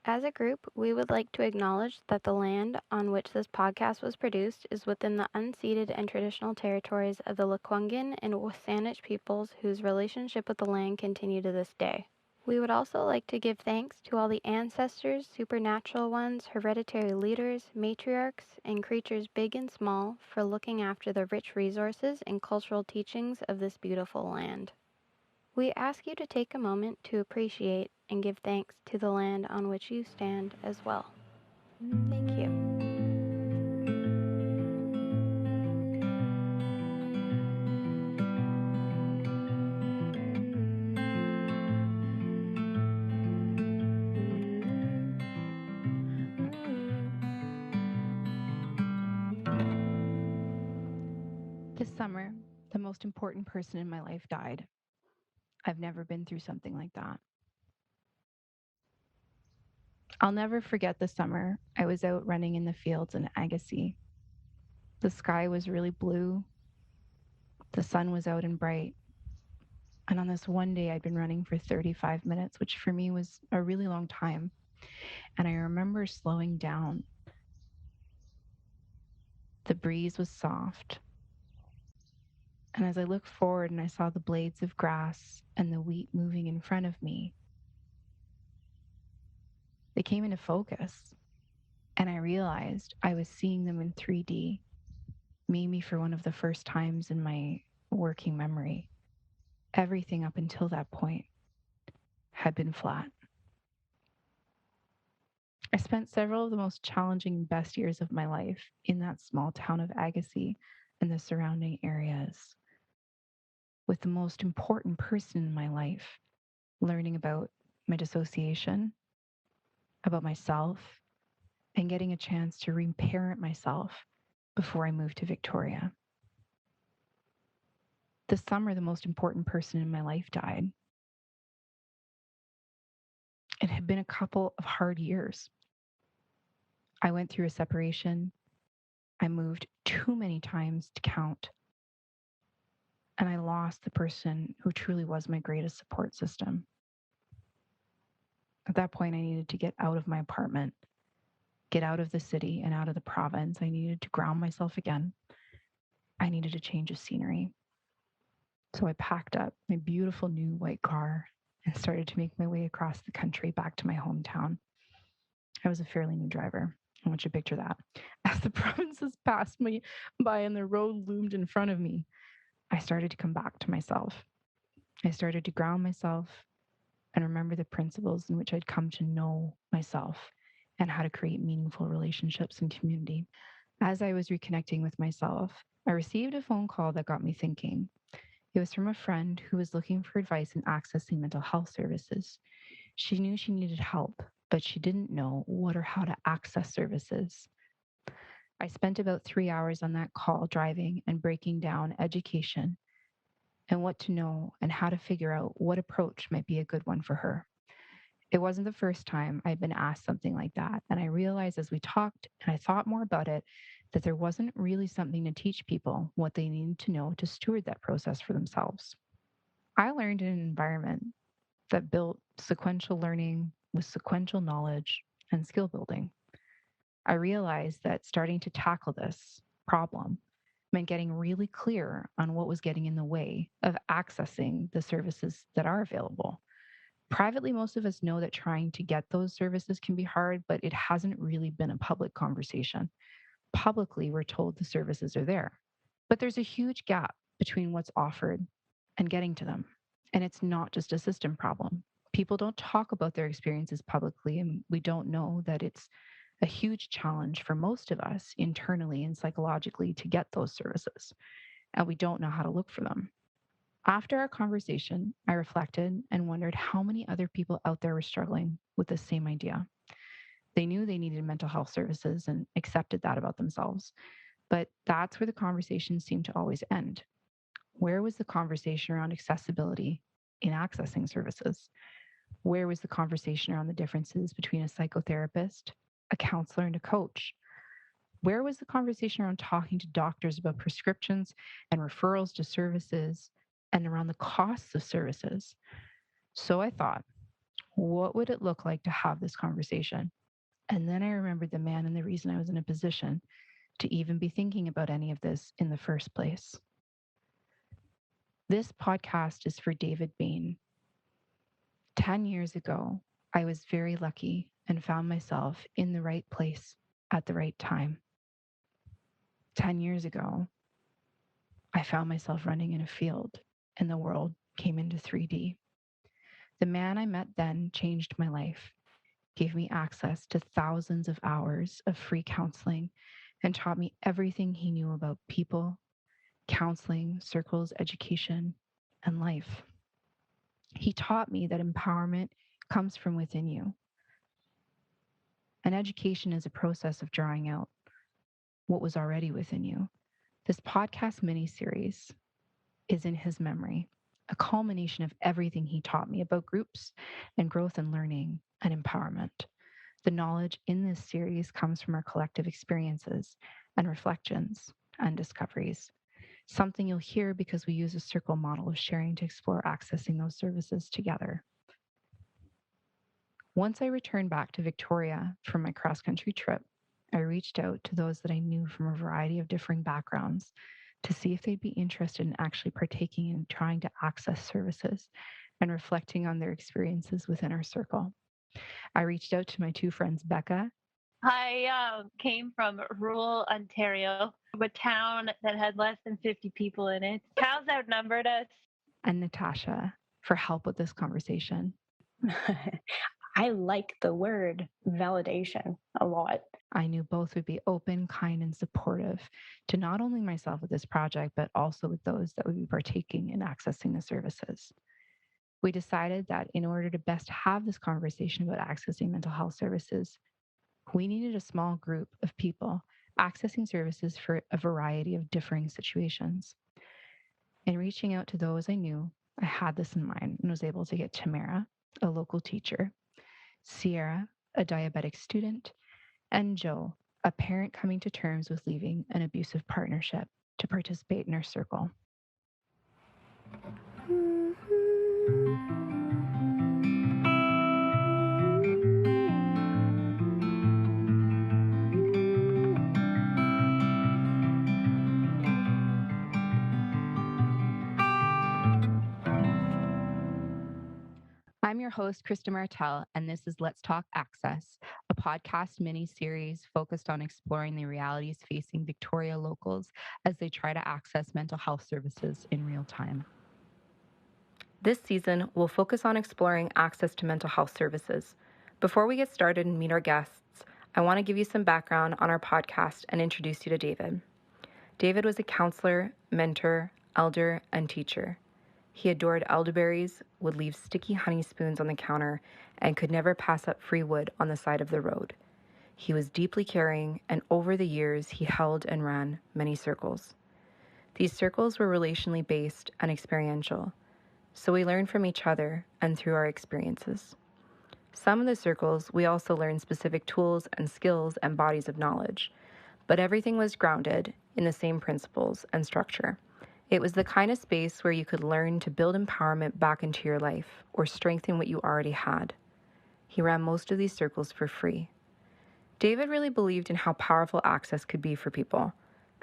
As a group, we would like to acknowledge that the land on which this podcast was produced is within the unceded and traditional territories of the Lekwungen and Wasanich peoples whose relationship with the land continue to this day. We would also like to give thanks to all the ancestors, supernatural ones, hereditary leaders, matriarchs, and creatures big and small for looking after the rich resources and cultural teachings of this beautiful land. We ask you to take a moment to appreciate and give thanks to the land on which you stand as well. Thank you. This summer, the most important person in my life died. I've never been through something like that. I'll never forget the summer I was out running in the fields in Agassiz. The sky was really blue. The sun was out and bright. And on this one day, I'd been running for 35 minutes, which for me was a really long time. And I remember slowing down. The breeze was soft. And as I looked forward and I saw the blades of grass and the wheat moving in front of me, they came into focus. And I realized I was seeing them in 3D, maybe for one of the first times in my working memory. Everything up until that point had been flat. I spent several of the most challenging and best years of my life in that small town of Agassiz and the surrounding areas, with the most important person in my life learning about my dissociation, about myself, and getting a chance to reparent myself before I moved to Victoria. This summer, the most important person in my life died. It had been a couple of hard years. I went through a separation. I moved too many times to count. And I lost the person who truly was my greatest support system. At that point, I needed to get out of my apartment, get out of the city and out of the province. I needed to ground myself again. I needed a change of scenery. So I packed up my beautiful new white car and started to make my way across the country back to my hometown. I was a fairly new driver. I want you to picture that. As the provinces passed me by and the road loomed in front of me, I started to come back to myself. I started to ground myself and remember the principles in which I'd come to know myself and how to create meaningful relationships and community. As I was reconnecting with myself, I received a phone call that got me thinking. It was from a friend who was looking for advice in accessing mental health services. She knew she needed help, but she didn't know what or how to access services. I spent about 3 hours on that call driving and breaking down education and what to know and how to figure out what approach might be a good one for her. It wasn't the first time I'd been asked something like that, and I realized as we talked and I thought more about it that there wasn't really something to teach people what they needed to know to steward that process for themselves. I learned in an environment that built sequential learning with sequential knowledge and skill building. I realized that starting to tackle this problem meant getting really clear on what was getting in the way of accessing the services that are available. Privately, most of us know that trying to get those services can be hard, but it hasn't really been a public conversation. Publicly, we're told the services are there, but there's a huge gap between what's offered and getting to them. And it's not just a system problem. People don't talk about their experiences publicly, and we don't know that it's a huge challenge for most of us internally and psychologically to get those services, and we don't know how to look for them. After our conversation, I reflected and wondered how many other people out there were struggling with the same idea. They knew they needed mental health services and accepted that about themselves, but that's where the conversation seemed to always end. Where was the conversation around accessibility in accessing services? Where was the conversation around the differences between a psychotherapist, a counselor, and a coach? Where was the conversation around talking to doctors about prescriptions and referrals to services and around the costs of services. So I thought, what would it look like to have this conversation? And then I remembered the man and the reason I was in a position to even be thinking about any of this in the first place. This podcast is for David Bain. 10 years ago, I was very lucky and found myself in the right place at the right time. 10 years ago, I found myself running in a field and the world came into 3D. The man I met then changed my life, gave me access to thousands of hours of free counseling, and taught me everything he knew about people, counseling, circles, education, and life. He taught me that empowerment comes from within you. And education is a process of drawing out what was already within you. This podcast mini-series is in his memory, a culmination of everything he taught me about groups and growth and learning and empowerment. The knowledge in this series comes from our collective experiences and reflections and discoveries. Something you'll hear because we use a circle model of sharing to explore accessing those services together. Once I returned back to Victoria from my cross-country trip, I reached out to those that I knew from a variety of differing backgrounds to see if they'd be interested in actually partaking in trying to access services and reflecting on their experiences within our circle. I reached out to my two friends, Becca. I came from rural Ontario, a town that had less than 50 people in it. Cows outnumbered us. And Natasha for help with this conversation. I like the word validation a lot. I knew both would be open, kind, and supportive to not only myself with this project, but also with those that would be partaking in accessing the services. We decided that in order to best have this conversation about accessing mental health services, we needed a small group of people accessing services for a variety of differing situations. In reaching out to those I knew, I had this in mind and was able to get Tamara, a local teacher, Sierra, a diabetic student, and Joe, a parent coming to terms with leaving an abusive partnership, to participate in our circle. I'm your host, Christa Martel, and this is Let's Talk Access, a podcast mini-series focused on exploring the realities facing Victoria locals as they try to access mental health services in real time. This season, we'll focus on exploring access to mental health services. Before we get started and meet our guests, I want to give you some background on our podcast and introduce you to David. David was a counselor, mentor, elder, and teacher. He adored elderberries, would leave sticky honey spoons on the counter, and could never pass up free wood on the side of the road. He was deeply caring, and over the years, he held and ran many circles. These circles were relationally based and experiential, so we learned from each other and through our experiences. Some of the circles, we also learned specific tools and skills and bodies of knowledge, but everything was grounded in the same principles and structure. It was the kind of space where you could learn to build empowerment back into your life or strengthen what you already had. He ran most of these circles for free. David really believed in how powerful access could be for people,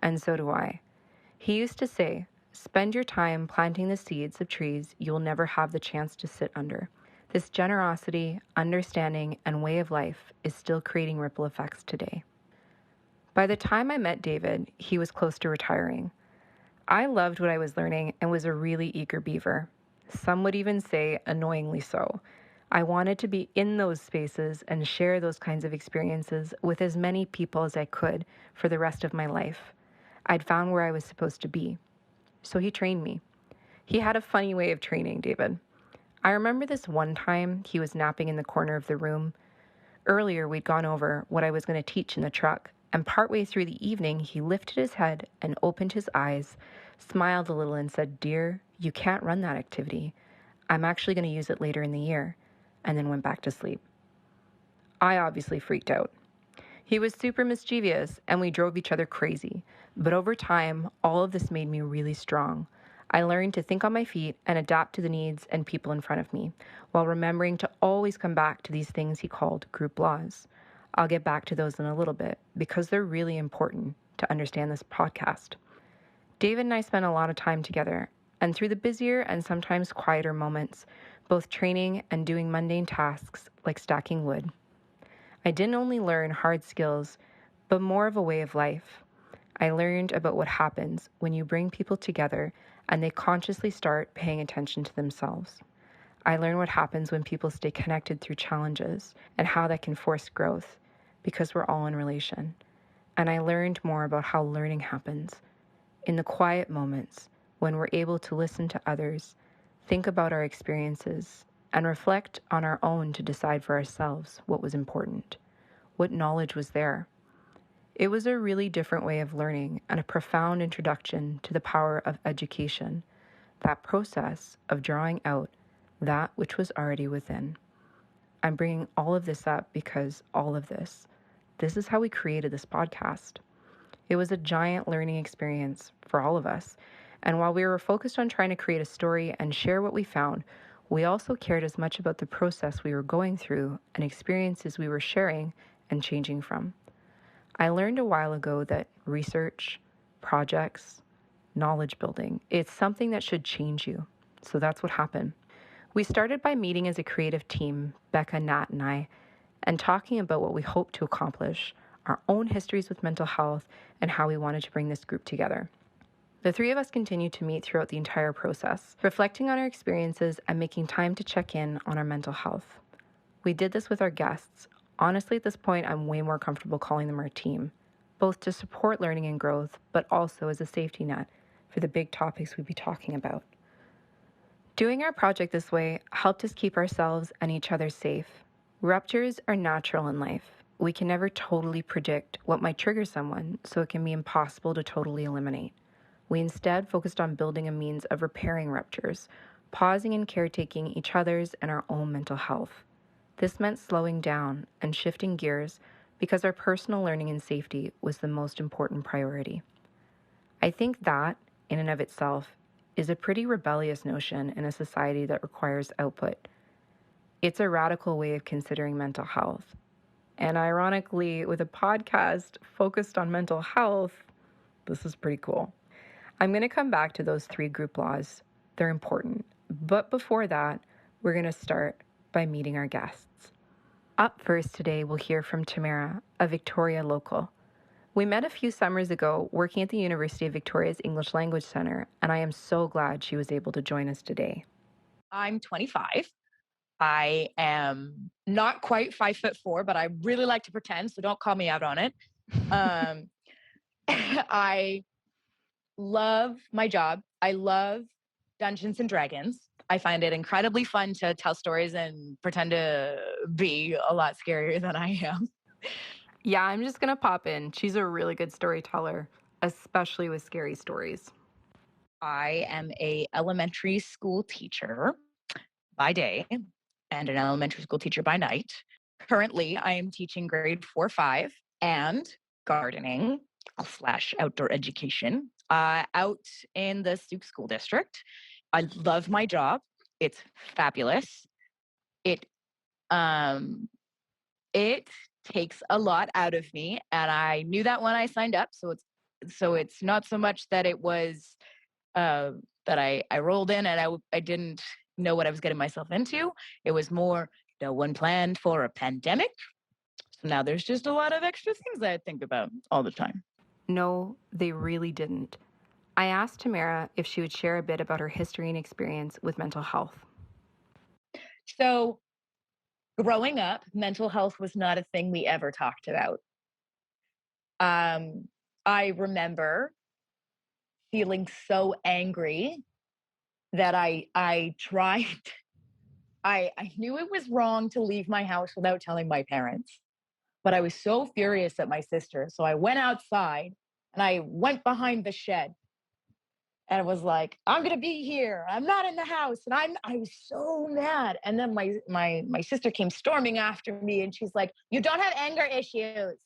and so do I. He used to say, "Spend your time planting the seeds of trees you'll never have the chance to sit under." This generosity, understanding, and way of life is still creating ripple effects today. By the time I met David, he was close to retiring. I loved what I was learning and was a really eager beaver. Some would even say annoyingly so. I wanted to be in those spaces and share those kinds of experiences with as many people as I could for the rest of my life. I'd found where I was supposed to be. So he trained me. He had a funny way of training, David. I remember this one time he was napping in the corner of the room. Earlier, we'd gone over what I was going to teach in the truck, and partway through the evening, he lifted his head and opened his eyes, smiled a little and said, "Dear, you can't run that activity. I'm actually going to use it later in the year," and then went back to sleep. I obviously freaked out. He was super mischievous, and we drove each other crazy. But over time, all of this made me really strong. I learned to think on my feet and adapt to the needs and people in front of me, while remembering to always come back to these things he called group laws. I'll get back to those in a little bit because they're really important to understand this podcast. David and I spent a lot of time together, and through the busier and sometimes quieter moments, both training and doing mundane tasks like stacking wood, I didn't only learn hard skills, but more of a way of life. I learned about what happens when you bring people together and they consciously start paying attention to themselves. I learned what happens when people stay connected through challenges and how that can force growth because we're all in relation. And I learned more about how learning happens in the quiet moments when we're able to listen to others, think about our experiences, and reflect on our own to decide for ourselves what was important, what knowledge was there. It was a really different way of learning and a profound introduction to the power of education, that process of drawing out that which was already within. I'm bringing all of this up because all of this is how we created this podcast. It was a giant learning experience for all of us. And while we were focused on trying to create a story and share what we found, we also cared as much about the process we were going through and experiences we were sharing and changing from. I learned a while ago that research, projects, knowledge building, it's something that should change you. So that's what happened. We started by meeting as a creative team, Becca, Nat, and I, and talking about what we hoped to accomplish, our own histories with mental health, and how we wanted to bring this group together. The three of us continued to meet throughout the entire process, reflecting on our experiences and making time to check in on our mental health. We did this with our guests. Honestly, at this point, I'm way more comfortable calling them our team, both to support learning and growth, but also as a safety net for the big topics we'd be talking about. Doing our project this way helped us keep ourselves and each other safe. Ruptures are natural in life. We can never totally predict what might trigger someone, so it can be impossible to totally eliminate. We instead focused on building a means of repairing ruptures, pausing and caretaking each other's and our own mental health. This meant slowing down and shifting gears because our personal learning and safety was the most important priority. I think that, in and of itself, is a pretty rebellious notion in a society that requires output. It's a radical way of considering mental health. And ironically, with a podcast focused on mental health, this is pretty cool. I'm going to come back to those 3 group laws. They're important. But before that, we're going to start by meeting our guests. Up first today, we'll hear from Tamara, a Victoria local. We met a few summers ago working at the University of Victoria's English Language Centre, and I am so glad she was able to join us today. I'm 25. I am not quite 5'4", but I really like to pretend, so don't call me out on it. I love my job. I love Dungeons and Dragons. I find it incredibly fun to tell stories and pretend to be a lot scarier than I am. Yeah, I'm just going to pop in. She's a really good storyteller, especially with scary stories. I am an elementary school teacher by day and an elementary school teacher by night. Currently, I am teaching grade 4-5 and gardening / outdoor education out in the Sioux School District. I love my job. It's fabulous. It takes a lot out of me, and I knew that when I signed up. So it's not so much that it was that I rolled in and I didn't know what I was getting myself into. It was more, no one planned for a pandemic. So now there's just a lot of extra things that I think about all the time. No, they really didn't. I asked Tamara if she would share a bit about her history and experience with mental health. So growing up, mental health was not a thing we ever talked about. I remember feeling so angry that I tried. I knew it was wrong to leave my house without telling my parents, but I was so furious at my sister. So I went outside and I went behind the shed and it was like, I'm going to be here. I'm not in the house. And I was so mad. And then my sister came storming after me and she's like, you don't have anger issues.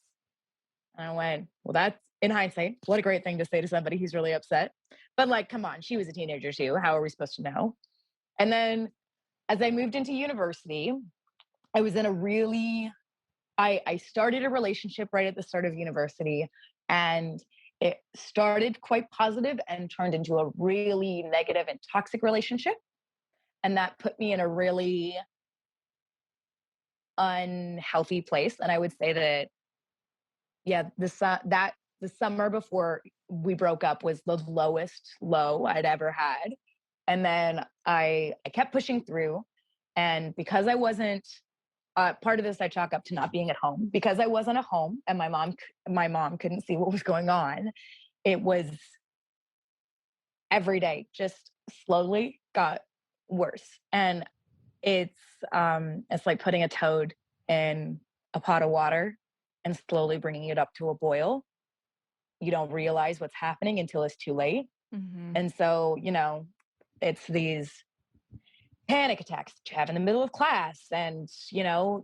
And I went, well, in hindsight, what a great thing to say to somebody who's really upset. But like, come on, she was a teenager too. How are we supposed to know? And then as I moved into university, I was in a really, I started a relationship right at the start of university, and it started quite positive and turned into a really negative and toxic relationship. And that put me in a really unhealthy place. And I would say that, yeah, the summer before we broke up was the lowest low I'd ever had. And then I kept pushing through. And because I wasn't, part of this I chalk up to not being at home, because I wasn't at home and my mom couldn't see what was going on. It was every day just slowly got worse. And it's like putting a toad in a pot of water and slowly bringing it up to a boil. You don't realize what's happening until it's too late. Mm-hmm. And so, it's these panic attacks that you have in the middle of class, and,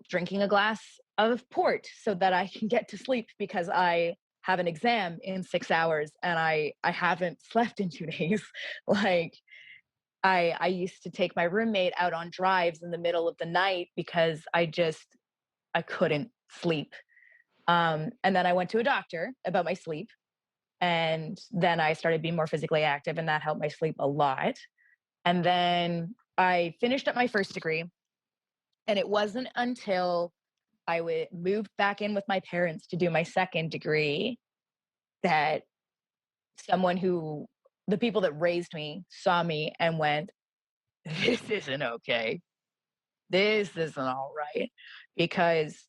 drinking a glass of port so that I can get to sleep because I have an exam in 6 hours and I haven't slept in 2 days. Like, I used to take my roommate out on drives in the middle of the night because I couldn't sleep. And then I went to a doctor about my sleep. And then I started being more physically active, and that helped my sleep a lot. And then I finished up my first degree. And it wasn't until I moved back in with my parents to do my second degree that the people that raised me saw me and went, this isn't okay. This isn't all right. Because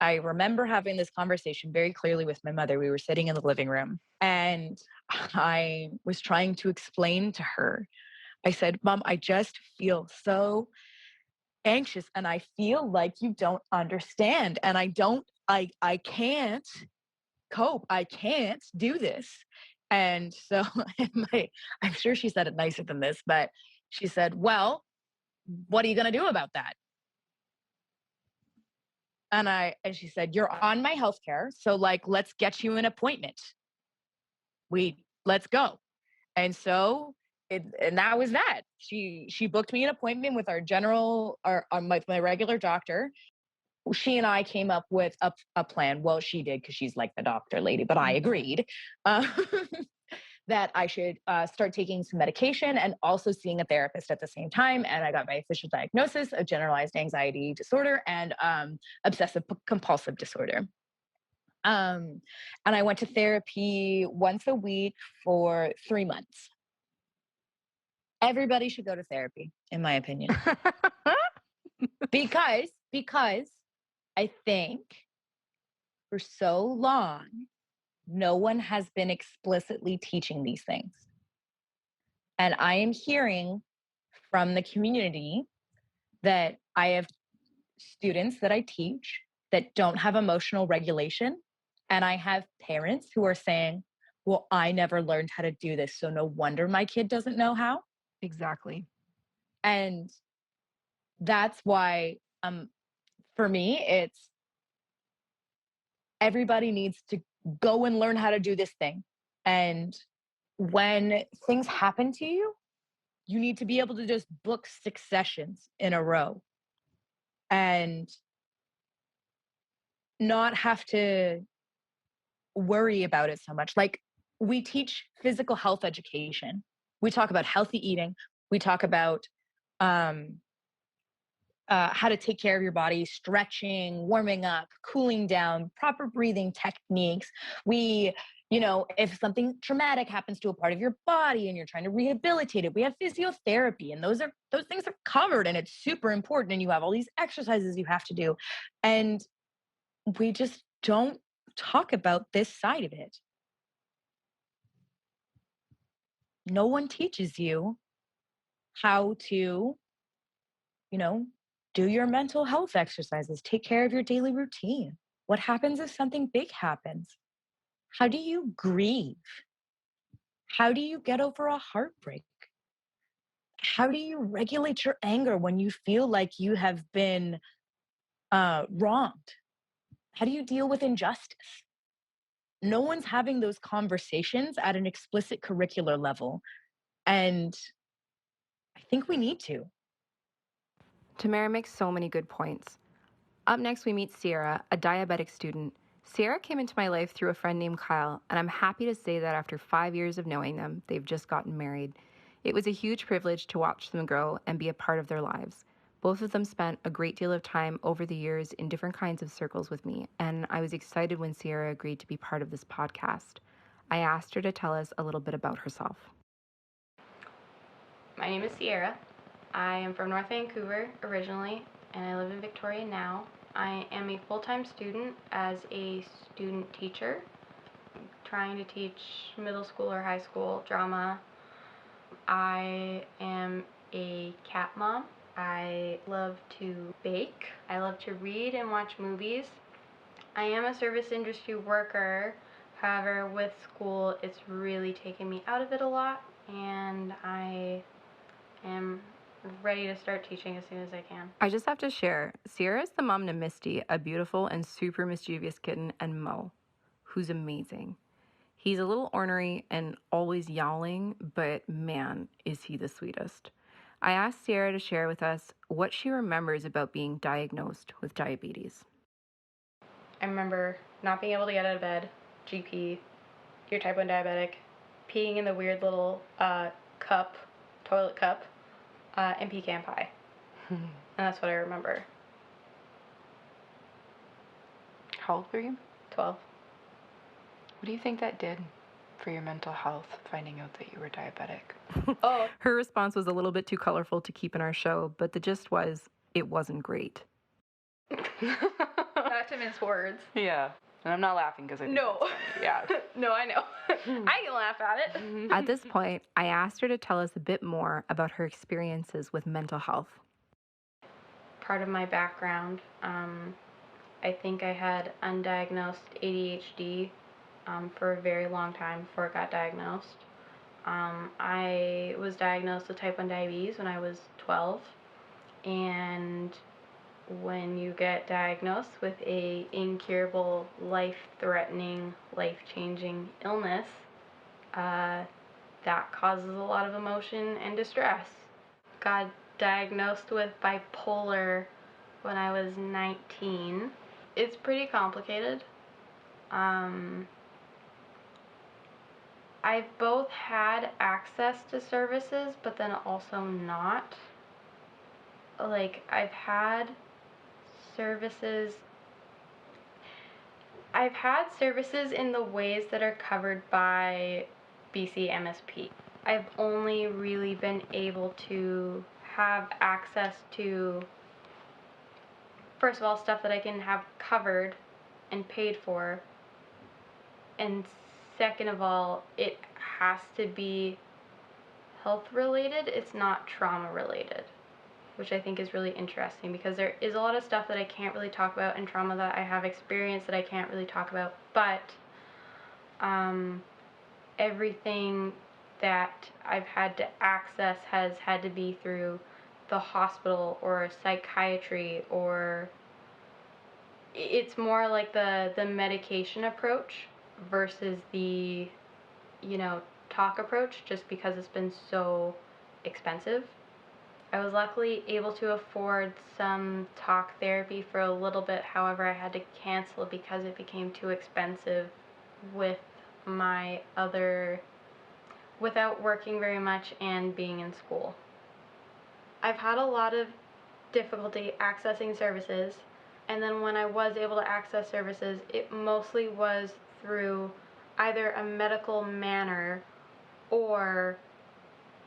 I remember having this conversation very clearly with my mother. We were sitting in the living room and I was trying to explain to her. I said, Mom, I just feel so anxious and I feel like you don't understand. And I can't cope. I can't do this. And so I'm sure she said it nicer than this, but she said, well, what are you going to do about that? And she said, you're on my healthcare. So like, let's get you an appointment. Let's go. And so and that was that. She booked me an appointment with my regular doctor. She and I came up with a plan. Well, she did because she's like the doctor lady, but I agreed that I should start taking some medication and also seeing a therapist at the same time. And I got my official diagnosis of generalized anxiety disorder and obsessive compulsive disorder. And I went to therapy once a week for 3 months. Everybody should go to therapy, in my opinion. because I think for so long, no one has been explicitly teaching these things. And I am hearing from the community that I have students that I teach that don't have emotional regulation. And I have parents who are saying, well, I never learned how to do this, so no wonder my kid doesn't know how. Exactly. And that's why, for me, it's everybody needs to go and learn how to do this thing. And when things happen to you, you need to be able to just book 6 sessions in a row and not have to worry about it so much. Like, we teach physical health education. We talk about healthy eating. We talk about how to take care of your body, stretching, warming up, cooling down, proper breathing techniques. If something traumatic happens to a part of your body and you're trying to rehabilitate it, we have physiotherapy, and those things are covered, and it's super important. And you have all these exercises you have to do. And we just don't talk about this side of it. No one teaches you how to, do your mental health exercises, take care of your daily routine. What happens if something big happens? How do you grieve? How do you get over a heartbreak? How do you regulate your anger when you feel like you have been wronged? How do you deal with injustice? no one's having those conversations at an explicit curricular level. And I think we need to. Tamara makes so many good points. Up next, we meet Sierra, a diabetic student. Sierra came into my life through a friend named Kyle, and I'm happy to say that after 5 years of knowing them, they've just gotten married. It was a huge privilege to watch them grow and be a part of their lives. Both of them spent a great deal of time over the years in different kinds of circles with me, and I was excited when Sierra agreed to be part of this podcast. I asked her to tell us a little bit about herself. My name is Sierra. I am from North Vancouver originally, and I live in Victoria now. I am a full-time student as a student teacher, trying to teach middle school or high school drama. I am a cat mom. I love to bake. I love to read and watch movies. I am a service industry worker. However, with school, it's really taken me out of it a lot, and I am ready to start teaching as soon as I can. I just have to share, Sierra is the mom to Misty, a beautiful and super mischievous kitten, and Mo, who's amazing. He's a little ornery and always yowling, but man, is he the sweetest. I asked Sierra to share with us what she remembers about being diagnosed with diabetes. I remember not being able to get out of bed, GP, you're type 1 diabetic, peeing in the weird little toilet cup, and pecan pie. And that's what I remember. How old were you? 12. What do you think that did for your mental health, finding out that you were diabetic? Oh, Her response was a little bit too colorful to keep in our show, but the gist was, it wasn't great. not to mince words. Yeah. And I'm not laughing because I think No. that's funny. Yeah. No, I know. I can laugh at it. At this point, I asked her to tell us a bit more about her experiences with mental health. Part of my background, I think I had undiagnosed ADHD for a very long time before it got diagnosed. I was diagnosed with type 1 diabetes when I was 12, and when you get diagnosed with a incurable, life-threatening, life-changing illness, that causes a lot of emotion and distress. Got diagnosed with bipolar when I was 19. It's pretty complicated. I've both had access to services, but then also not. Like, I've had services in the ways that are covered by BC MSP. I've only really been able to have access to, first of all, stuff that I can have covered and paid for, and second of all, it has to be health related. It's not trauma related, which I think is really interesting because there is a lot of stuff that I can't really talk about in trauma that I have experienced that I can't really talk about, but everything that I've had to access has had to be through the hospital or psychiatry, or it's more like the medication approach versus the, talk approach, just because it's been so expensive. I was luckily able to afford some talk therapy for a little bit. However, I had to cancel it because it became too expensive with my without working very much and being in school. I've had a lot of difficulty accessing services, and then when I was able to access services, it mostly was through either a medical manner or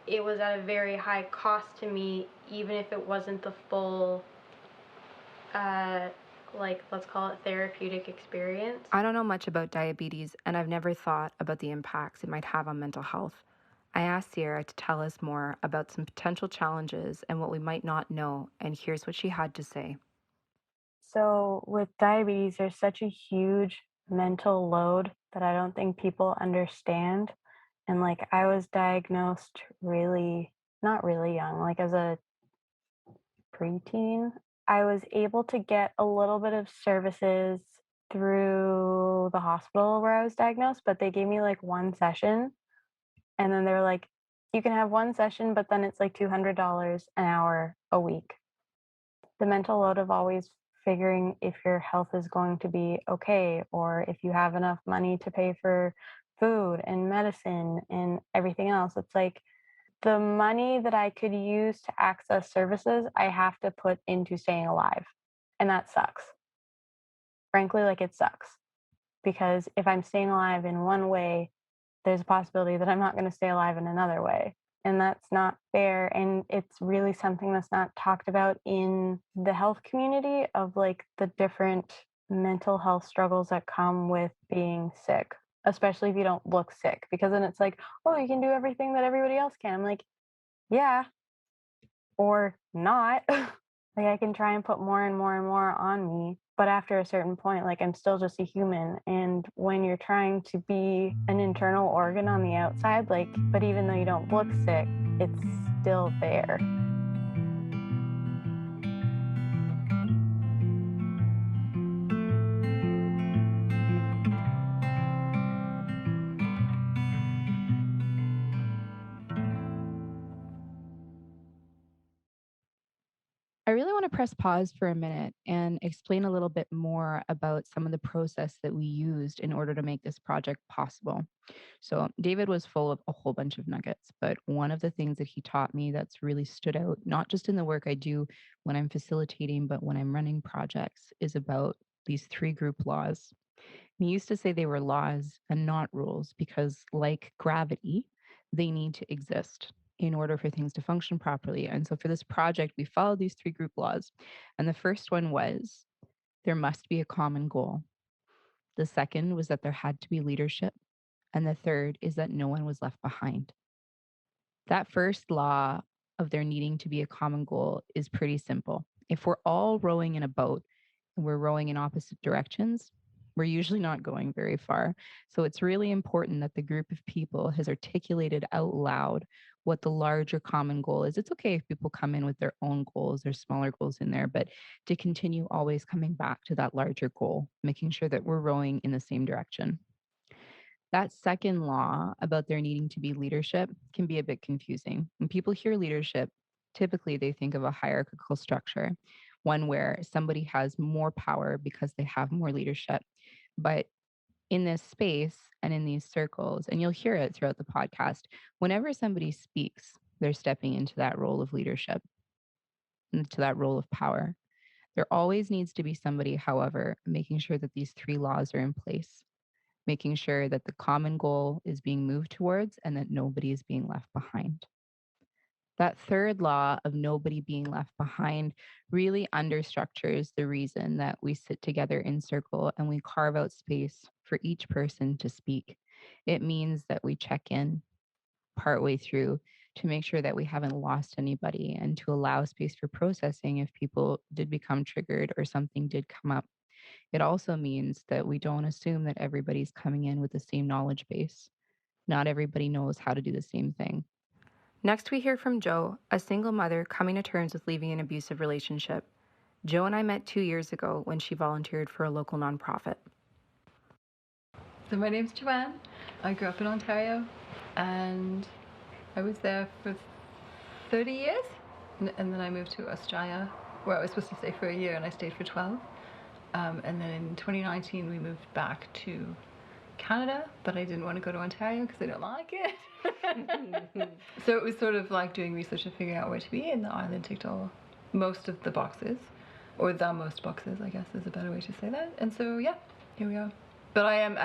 it was at a very high cost to me, even if it wasn't the full, let's call it therapeutic experience. I don't know much about diabetes, and I've never thought about the impacts it might have on mental health. I asked Sierra to tell us more about some potential challenges and what we might not know, and here's what she had to say. So, with diabetes, there's such a huge mental load that I don't think people understand. And like, I was diagnosed not really young, like as a preteen. I was able to get a little bit of services through the hospital where I was diagnosed, but they gave me like one session. And then they were like, you can have one session, but then it's like $200 an hour a week. The mental load of always figuring if your health is going to be okay, or if you have enough money to pay for food and medicine and everything else. It's like the money that I could use to access services, I have to put into staying alive. And that sucks. Frankly, like it sucks. Because if I'm staying alive in one way, there's a possibility that I'm not going to stay alive in another way. And that's not fair. And it's really something that's not talked about in the health community of like the different mental health struggles that come with being sick, especially if you don't look sick, because then it's like, oh, you can do everything that everybody else can. I'm like, yeah, or not. Like I can try and put more and more and more on me, but after a certain point, like I'm still just a human. And when you're trying to be an internal organ on the outside, like, but even though you don't look sick, it's still there. I really want to press pause for a minute and explain a little bit more about some of the process that we used in order to make this project possible. So, David was full of a whole bunch of nuggets, but one of the things that he taught me that's really stood out, not just in the work I do when I'm facilitating, but when I'm running projects, is about these 3 group laws. He used to say they were laws and not rules because, like gravity, they need to exist in order for things to function properly. And so for this project, we followed these 3 group laws. And the first one was there must be a common goal. The second was that there had to be leadership. And the third is that no one was left behind. That first law of there needing to be a common goal is pretty simple. If we're all rowing in a boat and we're rowing in opposite directions, we're usually not going very far. So it's really important that the group of people has articulated out loud what the larger common goal is. It's okay if people come in with their own goals, there's smaller goals in there, but to continue always coming back to that larger goal, making sure that we're rowing in the same direction. That second law about there needing to be leadership can be a bit confusing. When people hear leadership, typically they think of a hierarchical structure, one where somebody has more power because they have more leadership. But in this space and in these circles, and you'll hear it throughout the podcast, whenever somebody speaks, they're stepping into that role of leadership, into that role of power. There always needs to be somebody, however, making sure that these 3 laws are in place, making sure that the common goal is being moved towards and that nobody is being left behind. That third law of nobody being left behind really understructures the reason that we sit together in circle and we carve out space for each person to speak. It means that we check in partway through to make sure that we haven't lost anybody and to allow space for processing if people did become triggered or something did come up. It also means that we don't assume that everybody's coming in with the same knowledge base. Not everybody knows how to do the same thing. Next, we hear from Jo, a single mother coming to terms with leaving an abusive relationship. Jo and I met 2 years ago when she volunteered for a local nonprofit. So my name's Joanne. I grew up in Ontario and I was there for 30 years and then I moved to Australia where I was supposed to stay for a year and I stayed for 12. And then in 2019 we moved back to Canada, but I didn't want to go to Ontario because I don't like it. So it was sort of like doing research and figuring out where to be, and the island ticked most of the boxes, or the most boxes, I guess is a better way to say that. And so yeah, here we are. But I am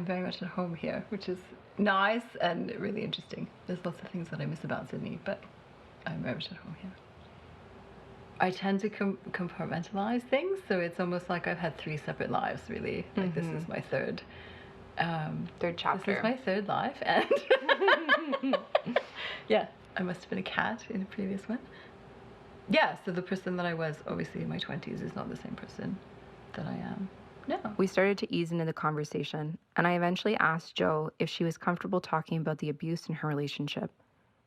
very much at home here, which is nice and really interesting. There's lots of things that I miss about Sydney, but I'm very much at home here. I tend to compartmentalize things, so it's almost like I've had 3 separate lives, really. Like this is my third chapter. This is my third life, and yeah, I must have been a cat in a previous one. Yeah, so the person that I was obviously in my 20s is not the same person that I am now. We started to ease into the conversation, and I eventually asked Jo if she was comfortable talking about the abuse in her relationship.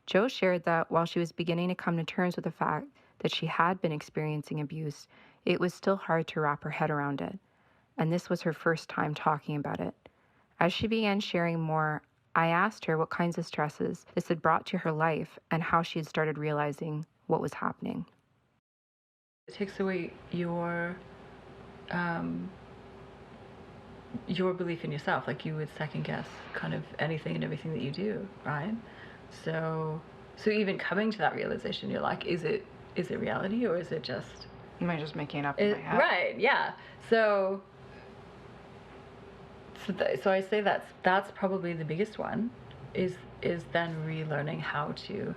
Jo shared that while she was beginning to come to terms with the fact that she had been experiencing abuse, it was still hard to wrap her head around it. and this was her first time talking about it. As she began sharing more, I asked her what kinds of stresses this had brought to her life and how she had started realizing what was happening. It takes away your belief in yourself. Like, you would second guess kind of anything and everything that you do, right? So even coming to that realization, you're like, is it reality, or is it just... Am I just making it up in my head? Right, yeah. So I say that's probably the biggest one, is then relearning how to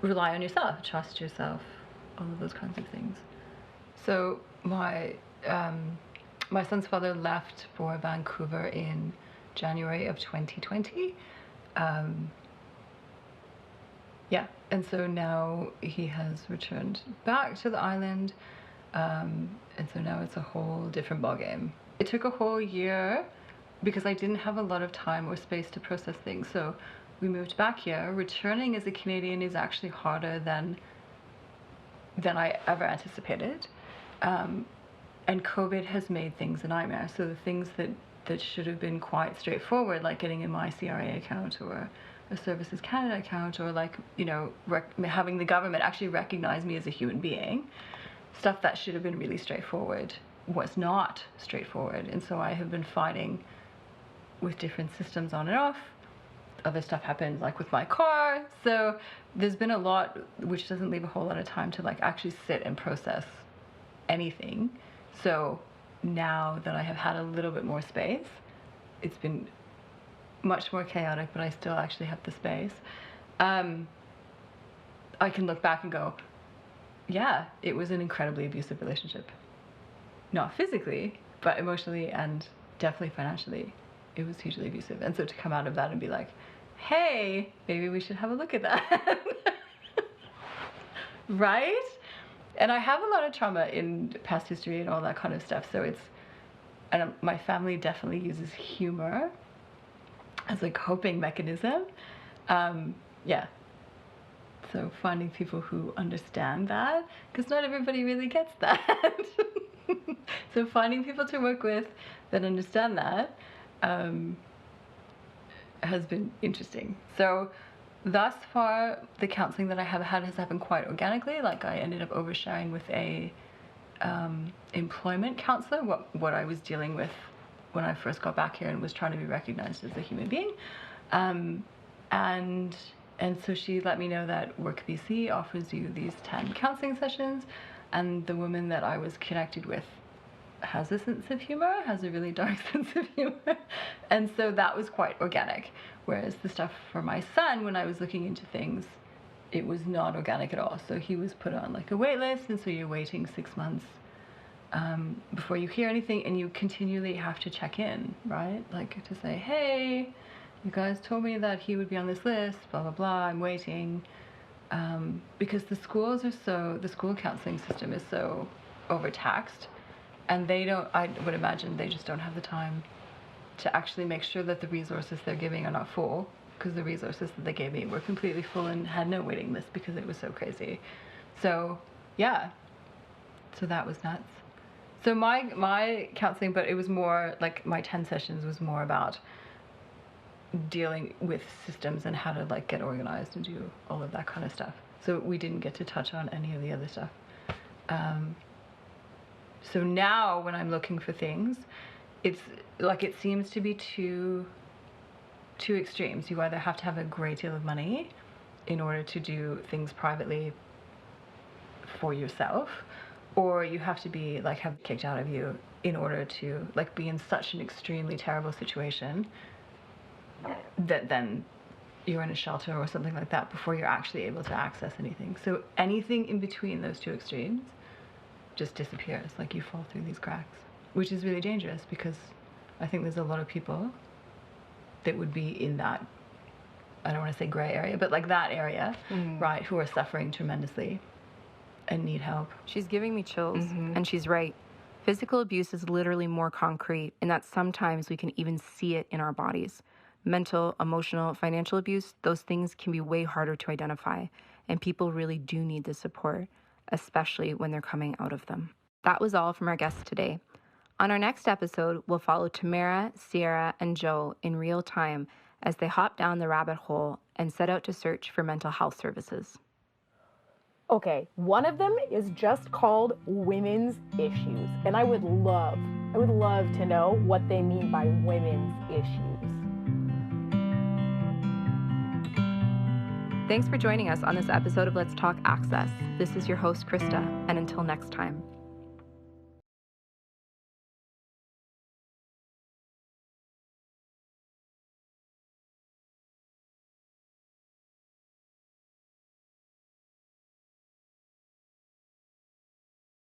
rely on yourself, trust yourself, all of those kinds of things. So my son's father left for Vancouver in January of 2020. And so now he has returned back to the island, and so now it's a whole different ballgame. It took a whole year because I didn't have a lot of time or space to process things. So we moved back here. Returning as a Canadian is actually harder than I ever anticipated. And COVID has made things a nightmare. So the things that should have been quite straightforward, like getting in my CRA account or a Services Canada account, or like, having the government actually recognize me as a human being, stuff that should have been really straightforward was not straightforward. And so I have been fighting with different systems on and off. Other stuff happened, like with my car. So there's been a lot, which doesn't leave a whole lot of time to like actually sit and process anything. So now that I have had a little bit more space, it's been much more chaotic, but I still actually have the space. I can look back and go, yeah, it was an incredibly abusive relationship. Not physically, but emotionally and definitely financially. It was hugely abusive. And so to come out of that and be like, hey, maybe we should have a look at that. Right? And I have a lot of trauma in past history and all that kind of stuff. So my family definitely uses humor as a coping mechanism. So finding people who understand that, because not everybody really gets that. So finding people to work with that understand that has been interesting. So thus far, the counseling that I have had has happened quite organically. Like, I ended up oversharing with a employment counselor what I was dealing with when I first got back here and was trying to be recognized as a human being. And so she let me know that Work BC offers you these 10 counseling sessions, and the woman that I was connected with has a sense of humor, has a really dark sense of humor. And so that was quite organic. Whereas the stuff for my son, when I was looking into things, it was not organic at all. So he was put on like a wait list, and so you're waiting 6 months before you hear anything, and you continually have to check in, right? Like to say, hey, you guys told me that he would be on this list, blah, blah, blah, I'm waiting. Because the school counseling system is so overtaxed, and I would imagine they just don't have the time to actually make sure that the resources they're giving are not full, because the resources that they gave me were completely full and had no waiting list because it was so crazy. So, yeah. So that was nuts. So my counseling, but it was more like my 10 sessions was more about dealing with systems and how to like get organized and do all of that kind of stuff. So we didn't get to touch on any of the other stuff. So now when I'm looking for things, it's like it seems to be two extremes. You either have to have a great deal of money in order to do things privately for yourself, or you have to be like have kicked out of you in order to like be in such an extremely terrible situation that then you're in a shelter or something like that before you're actually able to access anything. So anything in between those two extremes just disappears, like you fall through these cracks, which is really dangerous because I think there's a lot of people that would be in that, I don't want to say gray area, but like that area, right, who are suffering tremendously and need help. She's giving me chills, and she's right. Physical abuse is literally more concrete in that sometimes we can even see it in our bodies. Mental, emotional, financial abuse, those things can be way harder to identify, and people really do need the support, especially when they're coming out of them. That was all from our guests today. On our next episode, we'll follow Tamara, Sierra, and Joe in real time as they hop down the rabbit hole and set out to search for mental health services. Okay, one of them is just called women's issues, and I would love to know what they mean by women's issues. Thanks for joining us on this episode of Let's Talk Access. This is your host, Christa, and until next time.